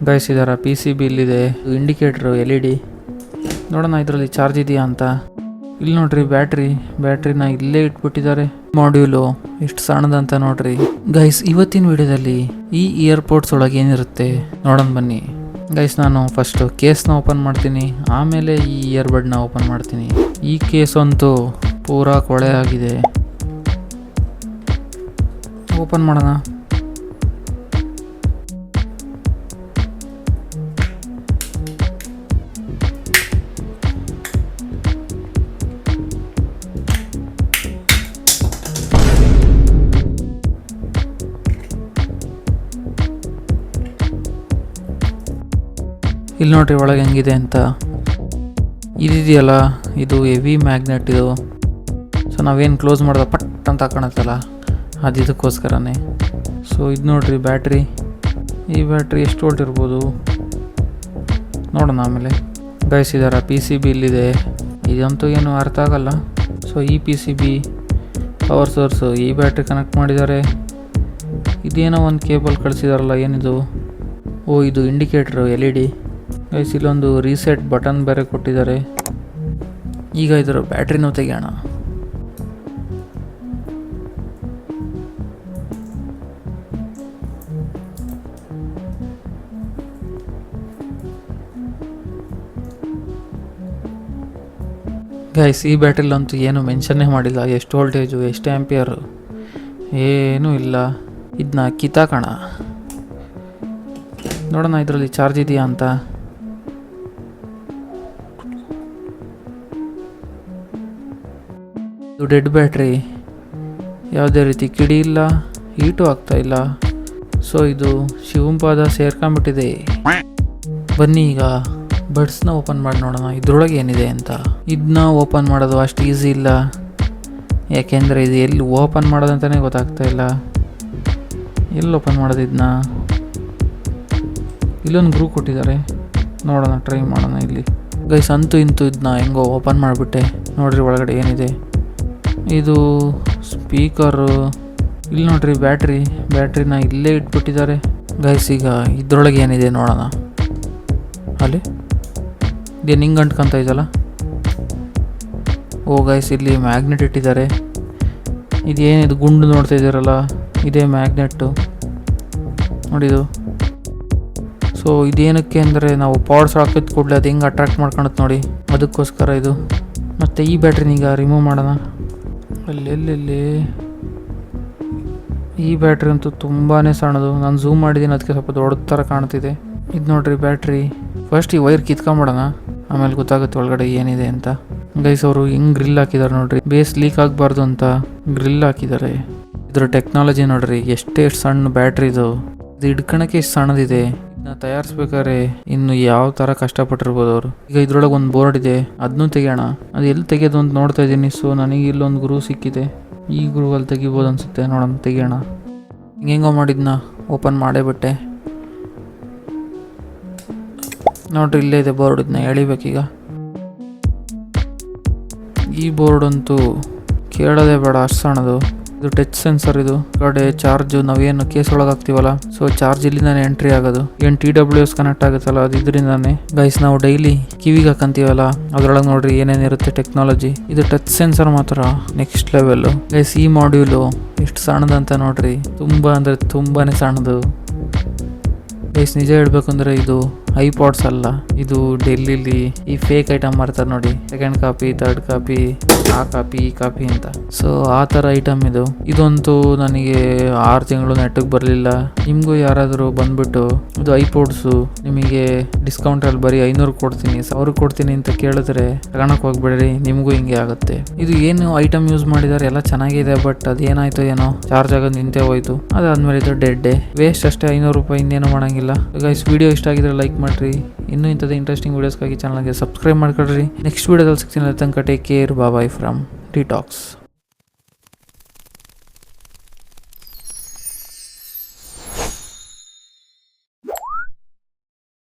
Guys ಇದರ PCB ಇಲ್ಲಿದೆ, indicator LED. ನೋಡೋಣ ಇದರಲ್ಲಿ ಚಾರ್ಜ್ ಇದೆಯಾ ಅಂತ. ಇಲ್ಲಿ ನೋಡ್ರಿ ಬ್ಯಾಟ್ರಿನ ಇಲ್ಲೇ ಇಟ್ಬಿಟ್ಟಿದ್ದಾರೆ. ಮಾಡ್ಯೂಲು ಎಷ್ಟು ಸಣ್ಣದಂತ ನೋಡ್ರಿ. ಗೈಸ್ ಇವತ್ತಿನ ವಿಡಿಯೋದಲ್ಲಿ ಈ ಇಯರ್ಪೋಡ್ಸ್ ಒಳಗೆ ಏನಿರುತ್ತೆ ನೋಡೋಣ ಬನ್ನಿ. ಗೈಸ್ ನಾನು ಫಸ್ಟ್ ಕೇಸ್ನ ಓಪನ್ ಮಾಡ್ತೀನಿ, ಆಮೇಲೆ ಈ ಇಯರ್ಬಡ್ನ ಓಪನ್ ಮಾಡ್ತೀನಿ. ಈ ಕೇಸ್ ಅಂತೂ ಪೂರಾ ಕೊಳೆ ಆಗಿದೆ. ಓಪನ್ ಮಾಡೋಣ. ಇಲ್ಲಿ ನೋಡ್ರಿ ಒಳಗೆ ಹೆಂಗಿದೆ ಅಂತ. ಇದಿದೆಯಲ್ಲ ಇದು ಹೆವಿ ಮ್ಯಾಗ್ನೆಟ್ ಇದು. ಸೊ ನಾವೇನು ಕ್ಲೋಸ್ ಮಾಡಿದ ಪಟ್ ಅಂತ ಕಾಣುತ್ತಲ್ಲ ಅದು ಇದಕ್ಕೋಸ್ಕರನೇ. ಸೊ ಇದು ನೋಡ್ರಿ ಬ್ಯಾಟ್ರಿ. ಈ ಬ್ಯಾಟ್ರಿ ಎಷ್ಟು ವೋಲ್ಟ್ ಇರ್ಬೋದು ನೋಡೋಣ ಆಮೇಲೆ. ಗೈಸ್ ಇದರ PCB ಇಲ್ಲಿದೆ. ಇದಂತೂ ಏನು ಅರ್ಥ ಆಗಲ್ಲ. ಸೊ ಈ PCB ಪವರ್ ಸೋರ್ಸು, ಈ ಬ್ಯಾಟ್ರಿ ಕನೆಕ್ಟ್ ಮಾಡಿದ್ದಾರೆ. ಇದೇನೋ ಒಂದು ಕೇಬಲ್ ಕಳಿಸಿದಾರಲ್ಲ, ಏನಿದು? ಓ ಇದು ಇಂಡಿಕೇಟ್ರು LED. ಗೈಸ್ ಇಲ್ಲೊಂದು ರೀಸೆಟ್ ಬಟನ್ ಬೇರೆ ಕೊಟ್ಟಿದ್ದಾರೆ. ಈಗ ಇದರ ಬ್ಯಾಟ್ರಿನೂ ತೆಗೆಯೋಣ. ಗೈಸ್ ಈ ಬ್ಯಾಟ್ರಿಲಂತೂ ಏನು ಮೆನ್ಷನ್ನೇ ಮಾಡಿಲ್ಲ, ಎಷ್ಟು ವೋಲ್ಟೇಜು ಎಷ್ಟು ಆ್ಯಂಪಿಯರು ಏನೂ ಇಲ್ಲ. ಇದನ್ನ ಕಿತ್ತಾಕೋಣ, ನೋಡೋಣ ಇದರಲ್ಲಿ ಚಾರ್ಜ್ ಇದೆಯಾ ಅಂತ. ಇದು ಡೆಡ್ ಬ್ಯಾಟ್ರಿ, ಯಾವುದೇ ರೀತಿ ಕಿಡಿ ಇಲ್ಲ, ಹೀಟು ಆಗ್ತಾ ಇಲ್ಲ. ಸೊ ಇದು ಶಿವಂಪಾದ ಸೇರ್ಕೊಂಬಿಟ್ಟಿದೆ. ಬನ್ನಿ ಈಗ ಬಡ್ಸ್ನ ಓಪನ್ ಮಾಡಿ ನೋಡೋಣ ಇದ್ರೊಳಗೆ ಏನಿದೆ ಅಂತ. ಇದನ್ನ ಓಪನ್ ಮಾಡೋದು ಅಷ್ಟು ಈಸಿ ಇಲ್ಲ, ಯಾಕೆಂದರೆ ಇದು ಎಲ್ಲಿ ಓಪನ್ ಮಾಡೋದಂತಲೇ ಗೊತ್ತಾಗ್ತಾ ಇಲ್ಲ. ಎಲ್ಲಿ ಓಪನ್ ಮಾಡೋದು ಇದನ್ನ? ಇಲ್ಲೊಂದು ಗ್ರೂ ಕೊಟ್ಟಿದ್ದಾರೆ, ನೋಡೋಣ ಟ್ರೈ ಮಾಡೋಣ. ಇಲ್ಲಿ ಗೈಸ್ ಅಂತೂ ಇಂತೂ ಇದನ್ನ ಹೆಂಗೋ ಓಪನ್ ಮಾಡಿಬಿಟ್ಟೆ. ನೋಡ್ರಿ ಒಳಗಡೆ ಏನಿದೆ. ಇದು ಸ್ಪೀಕರು. ಇಲ್ಲಿ ನೋಡ್ರಿ ಬ್ಯಾಟ್ರಿನ ಇಲ್ಲೇ ಇಟ್ಬಿಟ್ಟಿದ್ದಾರೆ. ಗೈಸ್ ಈಗ ಇದ್ರೊಳಗೆ ಏನಿದೆ ನೋಡೋಣ. ಅಲ್ಲಿ ಇದೇನು ಹಿಂಗೆ ಅಂಟ್ಕೊಂತ ಇದಲ್ಲ. ಓ ಗೈಸ್ ಇಲ್ಲಿ ಮ್ಯಾಗ್ನೆಟ್ ಇಟ್ಟಿದ್ದಾರೆ. ಇದೇನಿದು ಗುಂಡು ನೋಡ್ತಾ ಇದ್ದೀರಲ್ಲ, ಇದೇ ಮ್ಯಾಗ್ನೆಟ್ಟು ನೋಡಿದು. ಸೊ ಇದೇನಕ್ಕೆ ಅಂದರೆ ನಾವು ಪವರ್ಸ್ ಹಾಕಿದ ಕೂಡಲೇ ಅದು ಹೆಂಗೆ ಅಟ್ರಾಕ್ಟ್ ಮಾಡ್ಕೊಳುತ್ತೆ ನೋಡಿ, ಅದಕ್ಕೋಸ್ಕರ ಇದು. ಮತ್ತು ಈ ಬ್ಯಾಟ್ರಿನೀಗ ರಿಮೂವ್ ಮಾಡೋಣ. ಅಲ್ಲೆಲ್ಲಿ ಈ ಬ್ಯಾಟ್ರಿ ಅಂತೂ ತುಂಬಾ ಸಣ್ಣದು. ನಾನು ಝೂಮ್ ಮಾಡಿದ್ದೀನಿ, ಅದಕ್ಕೆ ಸ್ವಲ್ಪ ದೊಡ್ಡ ಥರ ಕಾಣ್ತಿದೆ. ಇದು ನೋಡ್ರಿ ಬ್ಯಾಟ್ರಿ. ಫಸ್ಟ್ ಈ ವೈರ್ ಕಿತ್ಕೊಂಬಿಡೋಣ, ಆಮೇಲೆ ಗೊತ್ತಾಗುತ್ತೆ ಒಳಗಡೆ ಏನಿದೆ ಅಂತ. ಗೈಸ್ ಅವರು ಹಿಂಗೆ ಗ್ರಿಲ್ ಹಾಕಿದ್ದಾರೆ ನೋಡ್ರಿ, ಬೇಸ್ ಲೀಕ್ ಆಗಬಾರ್ದು ಅಂತ ಗ್ರಿಲ್ ಹಾಕಿದ್ದಾರೆ. ಇದ್ರ ಟೆಕ್ನಾಲಜಿ ನೋಡ್ರಿ, ಎಷ್ಟೇ ಸಣ್ಣ ಬ್ಯಾಟ್ರಿ ಇದು ಹಿಡ್ಕೊಳಕ್ಕೆ ಎಷ್ಟು ಸಣ್ಣದಿದೆ. ಇದನ್ನ ತಯಾರಿಸ್ಬೇಕಾದ್ರೆ ಇನ್ನು ಯಾವ ಥರ ಕಷ್ಟಪಟ್ಟಿರ್ಬೋದು ಅವರು. ಈಗ ಇದ್ರೊಳಗೆ ಒಂದು ಬೋರ್ಡ್ ಇದೆ, ಅದನ್ನೂ ತೆಗೆಯೋಣ. ಅದು ಎಲ್ಲಿ ತೆಗೆಯೋದು ಅಂತ ನೋಡ್ತಾ ಇದ್ದೀನಿ. ಸೊ ನನಗೆ ಇಲ್ಲೊಂದು ಗ್ರೂ ಸಿಕ್ಕಿದೆ, ಈ ಗ್ರೂ ಅಲ್ಲಿ ತೆಗಿಬೋದು ಅನಿಸುತ್ತೆ. ನೋಡೋಣ ತೆಗೆಯೋಣ. ಹಿಂಗೆಂಗೋ ಮಾಡಿದ್ನ ಓಪನ್ ಮಾಡೇ ಬಿಟ್ಟೆ. ನೋಡ್ರಿ ಇಲ್ಲೇ ಇದೆ ಬೋರ್ಡ್, ಇದನ್ನ ಎಳಿಬೇಕೀಗ. ಈ ಬೋರ್ಡ್ ಅಂತೂ ಕೇಳೋದೇ ಬೇಡ, ಅಷ್ಟು ಸಣ್ಣದು. ಇದು ಟಚ್ ಸೆನ್ಸರ್. ಇದು ಕಡೆ ಚಾರ್ಜು ನಾವೇನು ಕೇಸ್ ಒಳಗೆ ಹಾಕ್ತೀವಲ್ಲ, ಸೊ ಚಾರ್ಜ್ ಇಲ್ಲಿಂದಾನೆ ಎಂಟ್ರಿ ಆಗೋದು. ಏನು TWS ಕನೆಕ್ಟ್ ಆಗುತ್ತಲ್ಲ, ಅದು ಇದರಿಂದಾನೆ. ಗೈಸ್ ನಾವು ಡೈಲಿ ಕಿವಿಗೆ ಹಾಕಂತೀವಲ್ಲ, ಅದ್ರೊಳಗೆ ನೋಡ್ರಿ ಏನೇನಿರುತ್ತೆ ಟೆಕ್ನಾಲಜಿ. ಇದು ಟಚ್ ಸೆನ್ಸರ್ ಮಾತ್ರ ನೆಕ್ಸ್ಟ್ ಲೆವೆಲ್ಲು. ಗೈಸ್ ಈ ಮಾಡ್ಯೂಲು ಎಷ್ಟು ಸಣ್ಣದಂತ ನೋಡ್ರಿ, ತುಂಬಾ ಅಂದರೆ ತುಂಬಾನೇ ಸಣ್ಣದು. ಗೈಸ್ ನಿಜ ಹೇಳ್ಬೇಕು ಅಂದರೆ ಇದು ಐಪಾಡ್ಸ್ ಅಲ್ಲ, ಇದು ಡೆಲ್ಲಿಲಿ ಈ ಫೇಕ್ ಐಟಮ್ ಮಾರ್ತಾರೆ ನೋಡಿ, ಸೆಕೆಂಡ್ ಕಾಪಿ, ಥರ್ಡ್ ಕಾಪಿ, ಆ ಕಾಪಿ, ಈ ಕಾಪಿ ಅಂತ. ಸೊ ಆ ಥರ ಐಟಮ್ ಇದು. ಇದಂತೂ ನನಗೆ 6 ತಿಂಗಳು ನೆಟ್ಟಿಗೆ ಬರಲಿಲ್ಲ. ನಿಮಗೂ ಯಾರಾದರೂ ಬಂದ್ಬಿಟ್ಟು ಇದು ಐಪಾಡ್ಸು ನಿಮಗೆ ಡಿಸ್ಕೌಂಟಲ್ಲಿ ಬರೀ 500 ಕೊಡ್ತೀನಿ, 1000 ಕೊಡ್ತೀನಿ ಅಂತ ಕೇಳಿದ್ರೆ ತಗೊಳಕ್ಕೆ ಹೋಗ್ಬೇಡ್ರಿ, ನಿಮಗೂ ಹಿಂಗೆ ಆಗುತ್ತೆ. ಇದು ಏನು ಐಟಮ್ ಯೂಸ್ ಮಾಡಿದ್ದಾರೆ ಎಲ್ಲ ಚೆನ್ನಾಗಿದೆ, ಬಟ್ ಅದೇನಾಯ್ತು ಏನೋ ಚಾರ್ಜ್ ಆಗೋದು ನಿಂತೇ ಹೋಯ್ತು. ಅದಾದ್ಮೇಲೆ ಇದು ಡೆಡ್ಡೆ ವೇಸ್ಟ್ ಅಷ್ಟೇ, 500 ರೂಪಾಯಿ ಇನ್ನೇನು ಮಾಡೋಂಗಿಲ್ಲ. ಗೈಸ್ ವಿಡಿಯೋ ಇಷ್ಟ ಆಗಿದ್ರೆ ಲೈಕ್ ಮಾಡಿರಿ. ಇನ್ನೂ ಇಂಥದ್ದು ಇಂಟ್ರೆಸ್ಟಿಂಗ್ ವೀಡಿಯೋಸ್ಗಾಗಿ ಚಾನಲ್ಗೆ ಸಬ್ಸ್ಕ್ರೈಬ್ ಮಾಡ್ಕೊಳ್ರಿ. ನೆಕ್ಸ್ಟ್ ವೀಡಿಯೋದಲ್ಲಿ ಸಿಗ್ತೀನಿ. ತನಕ take care, bye from detox.